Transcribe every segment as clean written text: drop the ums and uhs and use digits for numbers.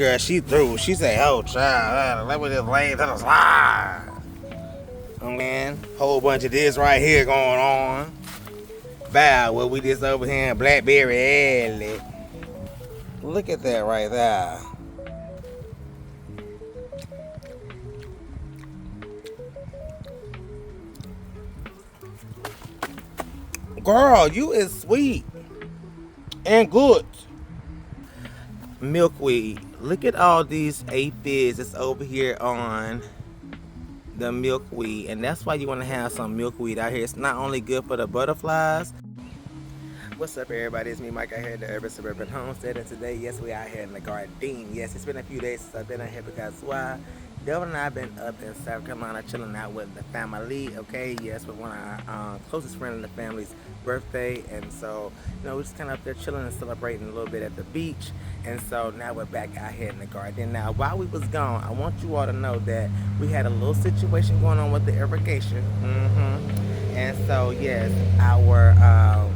girl, she through. She say, oh, child, let me just lay to the side. Man, whole bunch of this right here going on. Bow, well, we just over here in Blackberry Alley. Look at that right there. Girl, you is sweet and good. Milkweed. Look at all these aphids that's over here on the milkweed, and that's why you want to have some milkweed out here. It's not only good for the butterflies. What's up, everybody? It's me, Mike, out here at the Urban Suburban Homestead, and today, yes, we out here in the garden. Yes, it's been a few days since I've been out here because why? Devin and I have been up in South Carolina chilling out with the family, okay? Yes, with one of our closest friends in the family's birthday, and so, you know, we're just kind of up there chilling and celebrating a little bit at the beach, and so now we're back out here in the garden. Now, while we was gone, I want you all to know that we had a little situation going on with the irrigation, and so, yes, our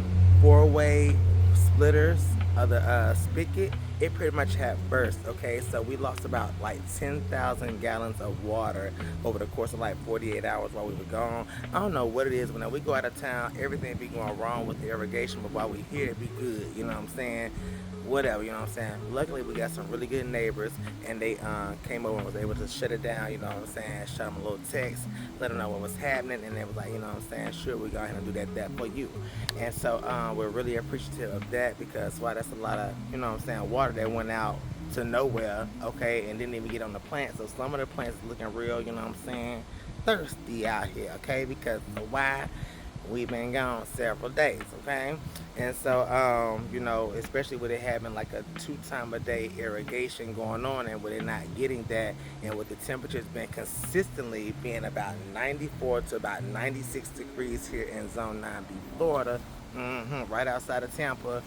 four-way splitters of the spigot, it pretty much had burst, okay? So we lost about like 10,000 gallons of water over the course of like 48 hours while we were gone. I don't know what it is. When we go out of town, everything be going wrong with the irrigation, but while we here, it be good, you know what I'm saying? Whatever, you know what I'm saying? Luckily, we got some really good neighbors, and they came over and was able to shut it down, you know what I'm saying? Shot them a little text, let them know what was happening, and they was like, you know what I'm saying? Sure, we go ahead and do that for you. And so we're really appreciative of that because, wow, that's a lot of, you know what I'm saying, water that went out to nowhere, okay, and didn't even get on the plants. So some of the plants is looking real, you know what I'm saying, thirsty out here, okay? Because why? We've been gone several days, okay? And so, you know, especially with it having like a 2-time-a-day irrigation going on and with it not getting that, and with the temperatures being consistently being about 94 to about 96 degrees here in Zone 9B, Florida, right outside of Tampa,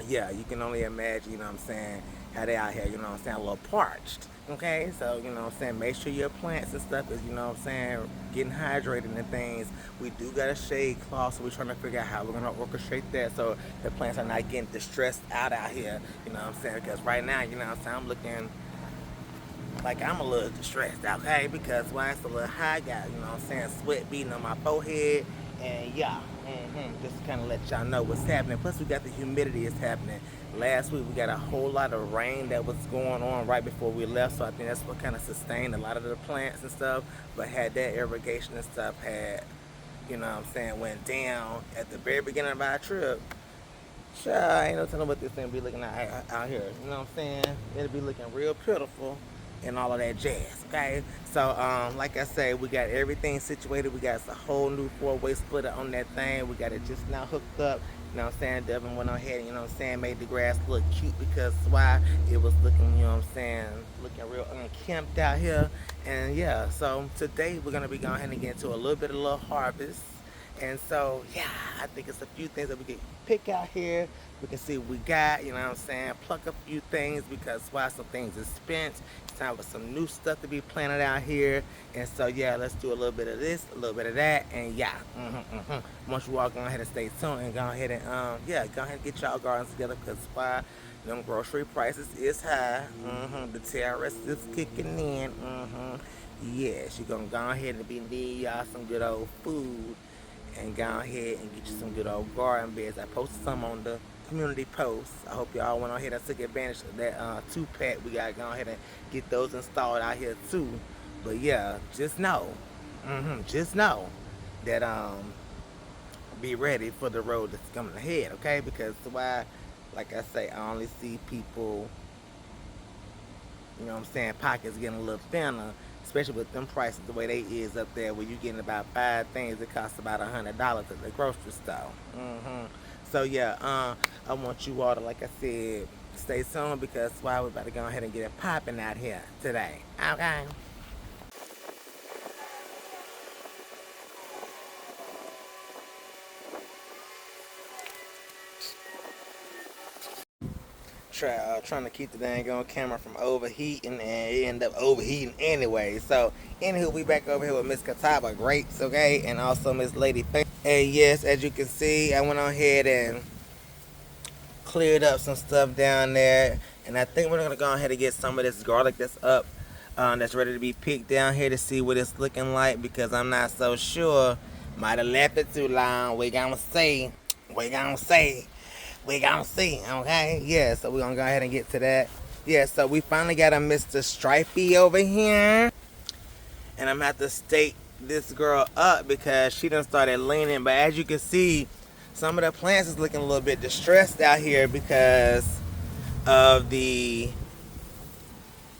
yeah, you can only imagine, you know what I'm saying, how they out here, you know what I'm saying, a little parched. Okay, so, you know what I'm saying, make sure your plants and stuff is, you know what I'm saying, getting hydrated and things. We do got a shade cloth, so we're trying to figure out how we're going to orchestrate that so the plants are not getting distressed out here, you know what I'm saying, because right now, you know what I'm saying, I'm looking like I'm a little distressed, okay, because why it's a little high, got, you know what I'm saying, sweat beating on my forehead, and yeah, just to kind of let y'all know what's happening. Plus, we got the humidity is happening. Last week, we got a whole lot of rain that was going on right before we left, so I think that's what kind of sustained a lot of the plants and stuff. But had that irrigation and stuff had, you know what I'm saying, went down at the very beginning of our trip, sure, I ain't no telling what this thing be looking out here. You know what I'm saying? It'll be looking real pitiful and all of that jazz, okay? So, like I say, we got everything situated. We got a whole new 4-way splitter on that thing. We got it just now hooked up. You know what I'm saying? Devin went on ahead and, you know what I'm saying, made the grass look cute because why? It was looking, you know what I'm saying, looking real unkempt out here. And yeah, so today we're going to be going ahead and get into a little bit of little harvest. And so, yeah, I think it's a few things that we can pick out here. We can see what we got, you know what I'm saying, pluck a few things because why some things are spent. It's time for some new stuff to be planted out here. And so, yeah, let's do a little bit of this, a little bit of that, and yeah, once you all go ahead and stay tuned and go ahead and, yeah, go ahead and get y'all gardens together because why? Them grocery prices is high. The terrorists is kicking in. Yes, you're going to go ahead and be needing y'all some good old food. And go ahead and get you some good old garden beds. I posted some on the community post. I hope y'all went on ahead and took advantage of that 2-pack. We gotta go ahead and get those installed out here too. But yeah, just know that be ready for the road that's coming ahead, okay? Because why, like I say, I only see people, you know what I'm saying, pockets getting a little thinner. Especially with them prices the way they is up there, where you getting about 5 things that cost about $100 at the grocery store. So yeah, I want you all to, like I said, stay tuned because why we're about to go ahead and get it popping out here today. Okay. Trying to keep the dang on camera from overheating, and it ended up overheating anyway. So, anywho, we back over here with Miss Catawba Grapes, okay, and also Miss Lady Faith. And yes, as you can see, I went on ahead and cleared up some stuff down there. And I think we're gonna go ahead and get some of this garlic that's up, that's ready to be picked down here to see what it's looking like, because I'm not so sure. Might have left it too long. We gonna see. We gonna see. We gonna see. Okay. Yeah. So we're gonna go ahead and get to that. Yeah. So we finally got a Mr. Stripey over here, and I'm gonna have to stake this girl up because she done started leaning. But as you can see, some of the plants is looking a little bit distressed out here because of the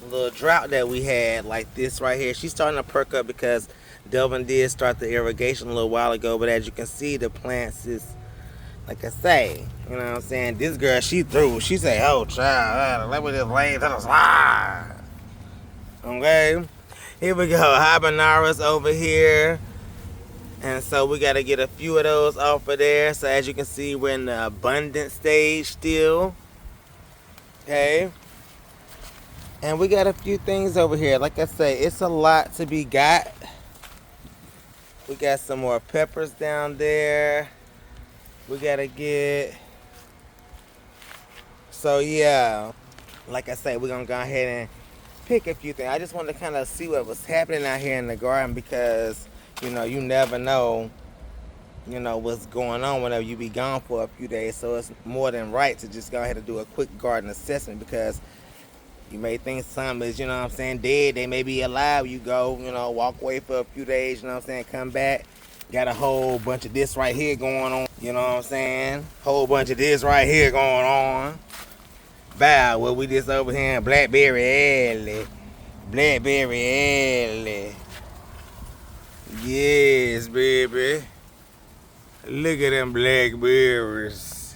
little drought that we had. Like this right here, she's starting to perk up because Delvin did start the irrigation a little while ago. But as you can see, the plants is, like I say, you know what I'm saying, this girl, she through. She say, oh child, let me just lay to the slide. Okay, here we go. Habaneros over here. And so we got to get a few of those off of there. So as you can see, we're in the abundant stage still. Okay. And we got a few things over here. Like I say, it's a lot to be got. We got some more peppers down there. We got to get. So yeah, like I say, we're going to go ahead and pick a few things. I just wanted to kind of see what was happening out here in the garden because, you know, you never know, you know, what's going on whenever you be gone for a few days. So it's more than right to just go ahead and do a quick garden assessment because you may think something is, you know what I'm saying, dead. They may be alive. You go, you know, walk away for a few days, you know what I'm saying, come back. Got a whole bunch of this right here going on. You know what I'm saying? Whole bunch of this right here going on. Bow, well, we just over here in Blackberry Alley. Blackberry Alley. Yes, baby. Look at them blackberries.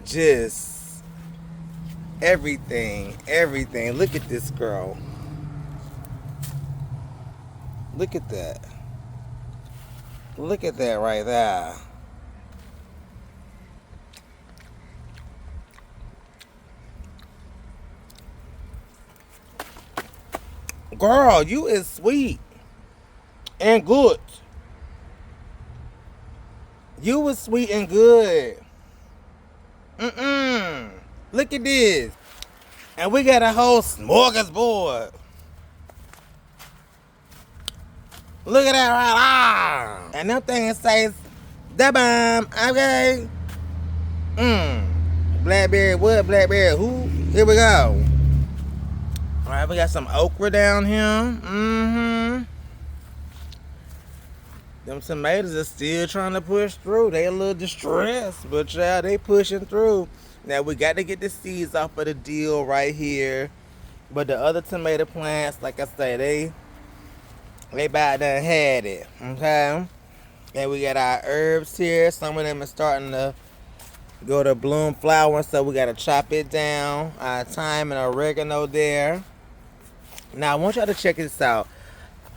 Just everything, everything. Look at this girl. Look at that. Look at that right there. Girl, you is sweet and good. You was sweet and good. Look at this. And we got a whole smorgasbord. Look at that right there. And them things says, da bomb, okay. Blackberry what? Blackberry who? Here we go. Alright, we got some okra down here. Them tomatoes are still trying to push through. They a little distressed, but yeah, they pushing through. Now we got to get the seeds off of the deal right here. But the other tomato plants, like I say, they about done had it. Okay. And we got our herbs here. Some of them are starting to go to bloom flower, so we got to chop it down. Our thyme and oregano there. Now I want y'all to check this out.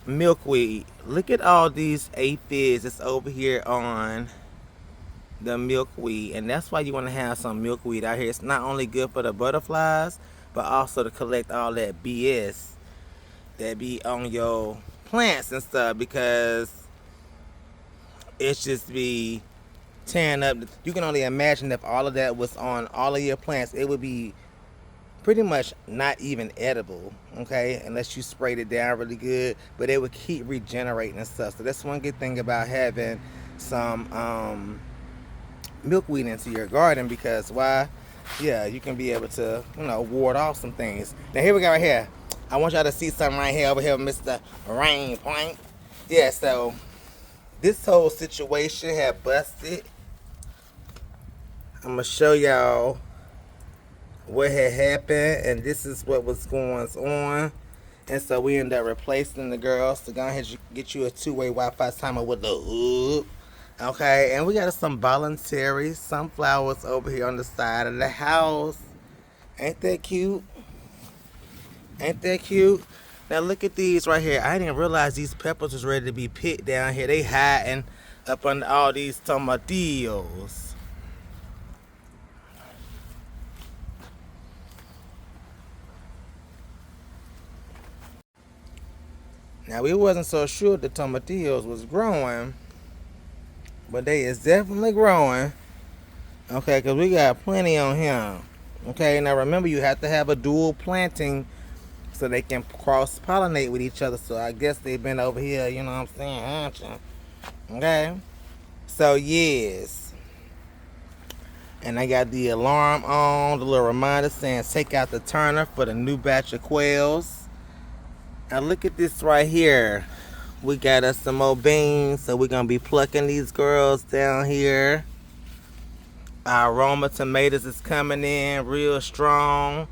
Milkweed. Look at all these aphids that's over here on the milkweed, and that's why you want to have some milkweed out here. It's not only good for the butterflies, but also to collect all that BS that be on your plants and stuff, because it's just be tearing up. You can only imagine if all of that was on all of your plants, it would be pretty much not even edible, okay, unless you sprayed it down really good, but it would keep regenerating and stuff. So that's one good thing about having some milkweed into your garden, because why? Yeah, you can be able to, you know, ward off some things. Now here we go right here. I want y'all to see something right here over here, Mr. Rain Point. Yeah, so this whole situation had busted. I'm gonna show y'all what had happened, and this is what was going on. And so we ended up replacing the girls to go ahead and get you a two-way Wi-Fi timer with the hook. Okay, and we got some voluntary sunflowers over here on the side of the house. Ain't that cute? Ain't that cute? Now look at these right here. I didn't realize these peppers was ready to be picked down here. They hiding up under all these tomatillos. Now we wasn't so sure the tomatillos was growing, but they is definitely growing. Okay, because we got plenty on him. Okay, now remember you have to have a dual planting so they can cross-pollinate with each other. So I guess they've been over here, you know what I'm saying, haven't you? Okay? So, yes. And I got the alarm on, the little reminder saying take out the turner for the new batch of quails. Now look at this right here. We got us some more beans, so we're going to be plucking these girls down here. Our aroma tomatoes is coming in real strong.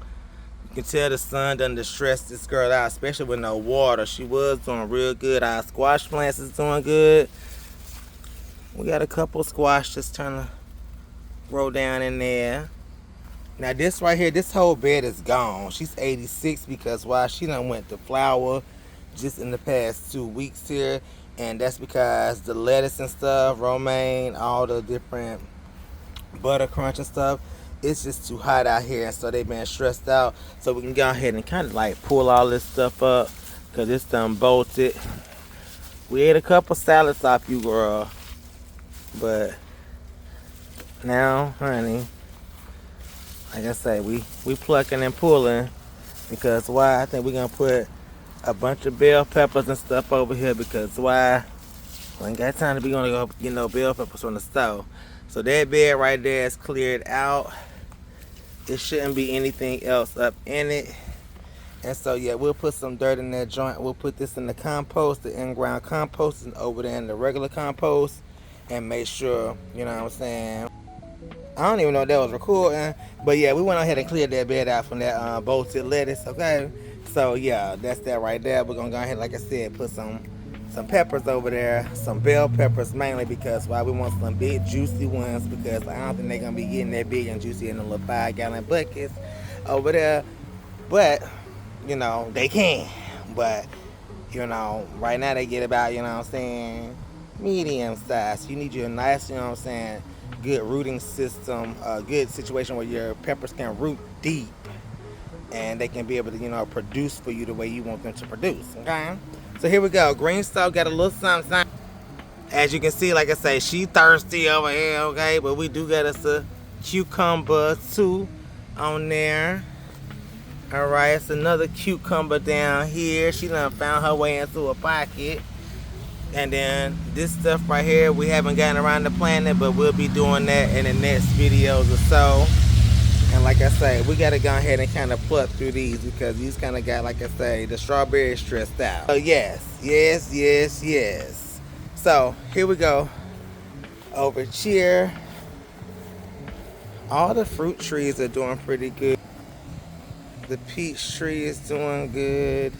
You can tell the sun done distressed this girl out, especially with no water. She was doing real good. Our squash plants is doing good. We got a couple squash just trying to grow down in there. Now this right here, this whole bed is gone. She's 86 because why? She done went to flower just in the past 2 weeks here. And that's because the lettuce and stuff, romaine, all the different butter crunch and stuff, it's just too hot out here, and so they've been stressed out. So we can go ahead and kind of like pull all this stuff up because it's done bolted. We ate a couple salads off you, girl, but now, honey, like I say, we plucking and pulling because why? I think we're gonna put a bunch of bell peppers and stuff over here because why? We ain't got time to be gonna go get no bell peppers from the store. So that bed right there is cleared out. It shouldn't be anything else up in it. And so yeah, we'll put some dirt in that joint. We'll put this in the compost, the in-ground compost, and over there in the regular compost, and make sure, you know what I'm saying. I don't even know if that was recording, but yeah, we went ahead and cleared that bed out from that bolted lettuce. Okay, so yeah, that's that right there. We're gonna go ahead, like I said, put some peppers over there, some bell peppers mainly because why we want some big juicy ones because I don't think they're gonna be getting that big and juicy in the little 5-gallon buckets over there. But you know they can. But you know right now they get about, you know what I'm saying, medium size. You need your nice, you know what I'm saying, good rooting system, a good situation where your peppers can root deep and they can be able to, you know, produce for you the way you want them to produce. Okay. So here we go. Green Star got a little something. As you can see, like I say, she thirsty over here, okay? But we do got us a cucumber too on there. All right, it's another cucumber down here. She done found her way into a pocket. And then this stuff right here, we haven't gotten around to planting it, but we'll be doing that in the next videos or so. And like I say, we gotta go ahead and kind of pluck through these because these kind of got, like I say, the strawberries stressed out. So yes. So here we go. Over here, all the fruit trees are doing pretty good. The peach tree is doing good.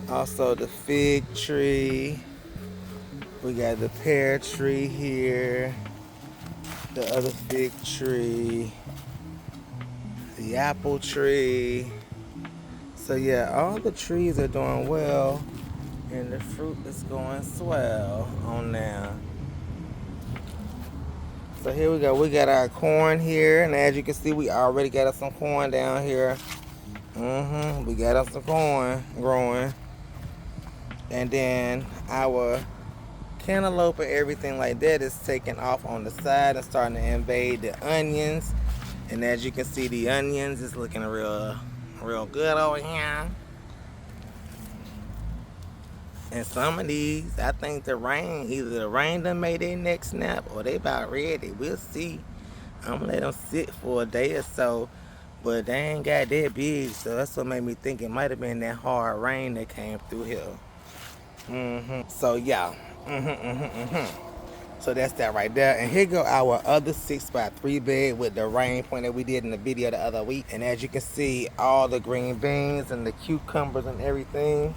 Also the fig tree. We got the pear tree here. The other fig tree. The apple tree. So yeah, all the trees are doing well and the fruit is going swell on now. So here we go. We got our corn here, and as you can see, we already got us some corn down here. We got us some corn growing. And then our cantaloupe and everything like that is taking off on the side and starting to invade the onions. And as you can see, the onions is looking real good over here. And some of these, I think either the rain done made their neck snap or they about ready. We'll see. I'm gonna let them sit for a day or so, but they ain't got that big, so that's what made me think it might have been that hard rain that came through here. So yeah. So that's that right there. And here go our other 6x3 bed with the rain point that we did in the video the other week. And as you can see, all the green beans and the cucumbers and everything,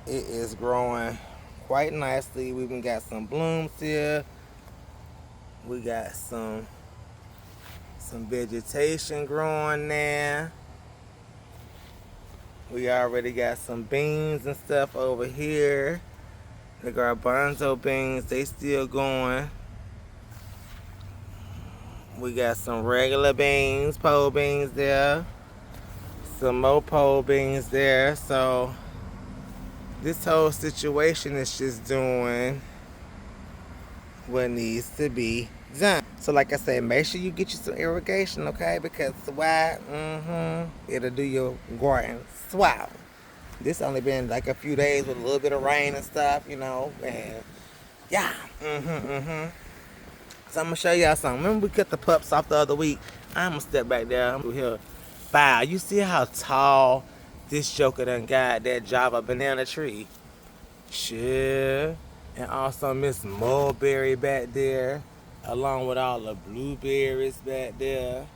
it is growing quite nicely. We even got some blooms here. We got some vegetation growing there. We already got some beans and stuff over here. The garbanzo beans, they still going. We got some regular beans, pole beans there. Some more pole beans there. So this whole situation is just doing what needs to be done. So like I said, make sure you get you some irrigation, okay? Because why? It'll do your garden swell. This only been like a few days with a little bit of rain and stuff, and yeah. So I'm gonna show y'all something. Remember we cut the pups off the other week? I'm gonna step back there. I'm here. Wow, you see how tall this joker done got that Java banana tree? Sure. And also Miss Mulberry back there, along with all the blueberries back there.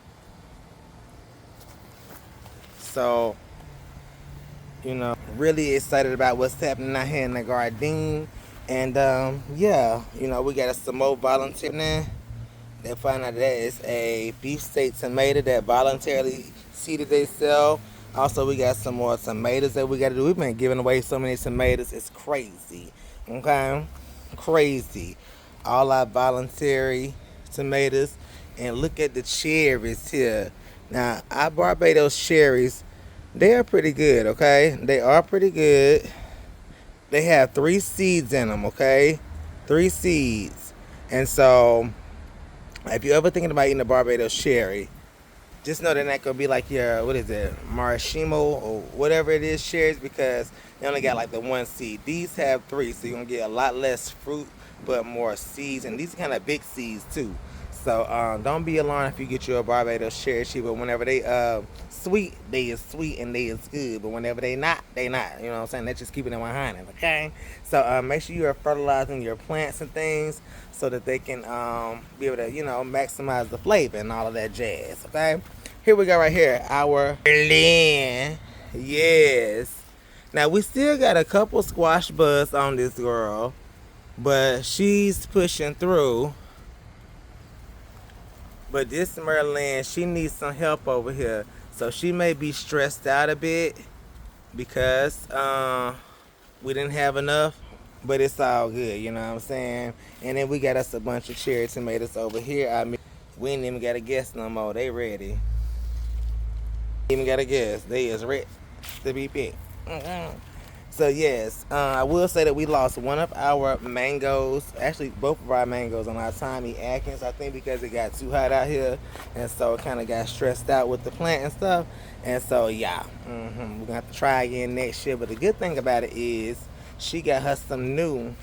So, really excited about what's happening out here in the garden. And yeah, we got some more volunteer now. They find out that it's a beefsteak tomato that voluntarily seeded themselves. Also, we got some more tomatoes that we got to do. We've been giving away so many tomatoes. It's crazy. Okay? Crazy. All our voluntary tomatoes. And look at the cherries here. Now, our Barbados cherries, they are pretty good, okay? They are pretty good. They have 3 seeds in them, okay? 3 seeds. And so, if you're ever thinking about eating a Barbados cherry, just know they're not going to be like your, what is it, maraschino or whatever it is cherries, because they only got like the 1 seed. These have 3, so you're going to get a lot less fruit, but more seeds. And these are kind of big seeds, too. So don't be alarmed if you get you a Barbados cherry tree, but whenever they sweet, they is sweet and they is good. But whenever they not, they not. You know what I'm saying? That's just keeping them behind it, okay? So make sure you are fertilizing your plants and things so that they can be able to, maximize the flavor and all of that jazz, okay? Here we go right here. Our Berlin. Yes. Now, we still got a couple squash buds on this girl, but she's pushing through. But this Merlin, she needs some help over here. So she may be stressed out a bit because we didn't have enough. But it's all good, you know what I'm saying? And then we got us a bunch of cherry tomatoes over here. I mean, we ain't even got to guess no more. They ready. Even got to guess. They is ready to be picked. So yes, I will say that we lost one of our mangoes, actually both of our mangoes on our Tommy Atkins, I think because it got too hot out here, and so it kind of got stressed out with the plant and stuff, and so yeah, we're going to have to try again next year. But the good thing about it is she got her some new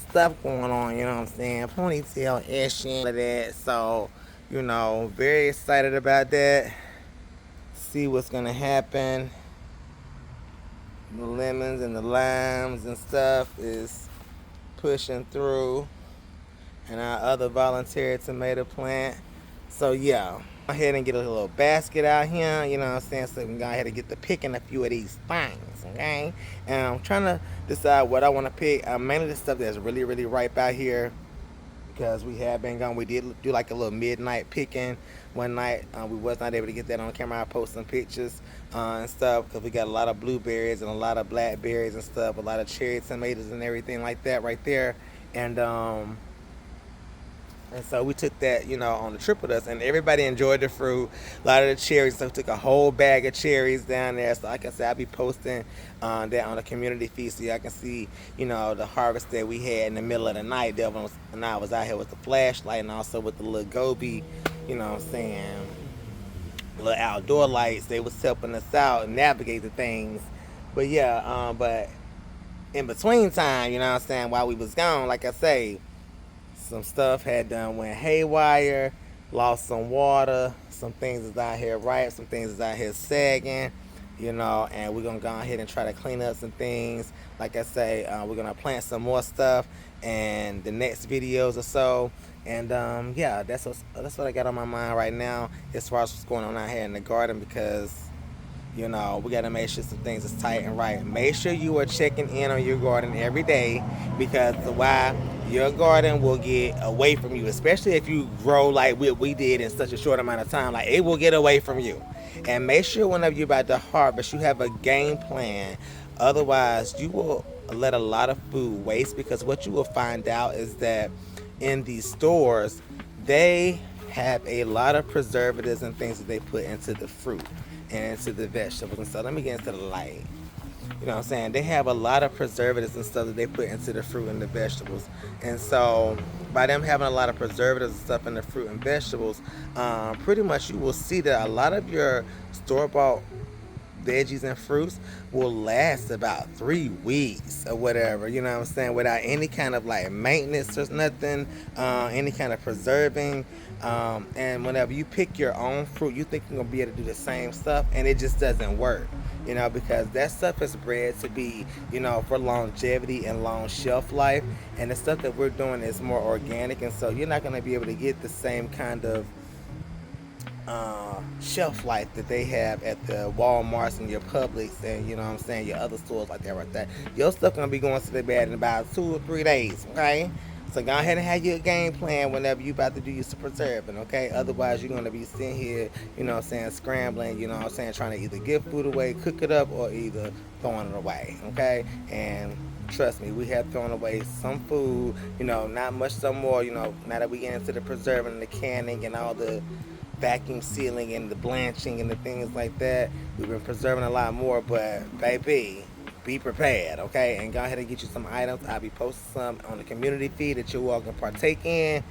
stuff going on, you know what I'm saying, ponytail ish and all of that, so, very excited about that, see what's going to happen. The lemons and the limes and stuff is pushing through, and our other voluntary tomato plant. So yeah, go ahead and get a little basket out here, you know what I'm saying, so we can go ahead and get to picking a few of these things, okay? And I'm trying to decide what I want to pick. Mainly the stuff that's really, really ripe out here, because we have been gone. We did do like a little midnight picking one night. We was not able to get that on camera. I posted some pictures and stuff, because we got a lot of blueberries and a lot of blackberries and stuff, a lot of cherry tomatoes and everything like that right there. And so we took that, on the trip with us, and everybody enjoyed the fruit. A lot of the cherries, so we took a whole bag of cherries down there. So like I said, I'll be posting that on the community feed, so y'all can see, the harvest that we had in the middle of the night. Devin and I was out here with the flashlight and also with the little Gobi, little outdoor lights. They was helping us out and navigate the things. But yeah, but in between time, while we was gone, like I say, some stuff had done went haywire, lost some water, some things is out here ripe, some things is out here sagging, and we're gonna go ahead and try to clean up some things. Like I say, we're gonna plant some more stuff and the next videos or so. And yeah, that's what I got on my mind right now as far as what's going on out here in the garden, because we got to make sure some things is tight and right. Make sure you are checking in on your garden every day, because why your garden will get away from you, especially if you grow like we did in such a short amount of time. Like, it will get away from you. And make sure whenever you're about to harvest, you have a game plan. Otherwise, you will let a lot of food waste, because what you will find out is that in these stores, they have a lot of preservatives and things that they put into the fruit and into the vegetables. And so let me get into the light. You know what I'm saying? They have a lot of preservatives and stuff that they put into the fruit and the vegetables. And so by them having a lot of preservatives and stuff in the fruit and vegetables, pretty much you will see that a lot of your store-bought veggies and fruits will last about 3 weeks or whatever, you know what I'm saying, without any kind of like maintenance or nothing, any kind of preserving. And whenever you pick your own fruit, you think you're gonna be able to do the same stuff, and it just doesn't work, because that stuff is bred to be, for longevity and long shelf life. And the stuff that we're doing is more organic, and so you're not gonna be able to get the same kind of shelf life that they have at the Walmarts and your Publix and your other stores like that right there. Your stuff gonna be going to the bed in about 2 or 3 days, okay? So go ahead and have your game plan whenever you about to do your preserving, okay? Otherwise you're gonna be sitting here, scrambling, trying to either give food away, cook it up, or either throwing it away, okay? And trust me, we have thrown away some food, not much some more, now that we get into the preserving and the canning and all the vacuum sealing and the blanching and the things like that. We've been preserving a lot more, but baby, be prepared, okay? And go ahead and get you some items. I'll be posting some on the community feed that you all can partake in.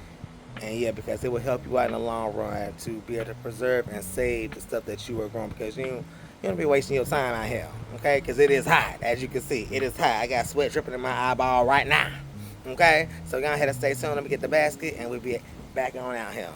And yeah, because it will help you out in the long run to be able to preserve and save the stuff that you are growing, because you don't be wasting your time out here, okay? Because it is hot, as you can see. It is hot. I got sweat dripping in my eyeball right now, okay? So go ahead and stay tuned. Let me get the basket, and we'll be back on out here.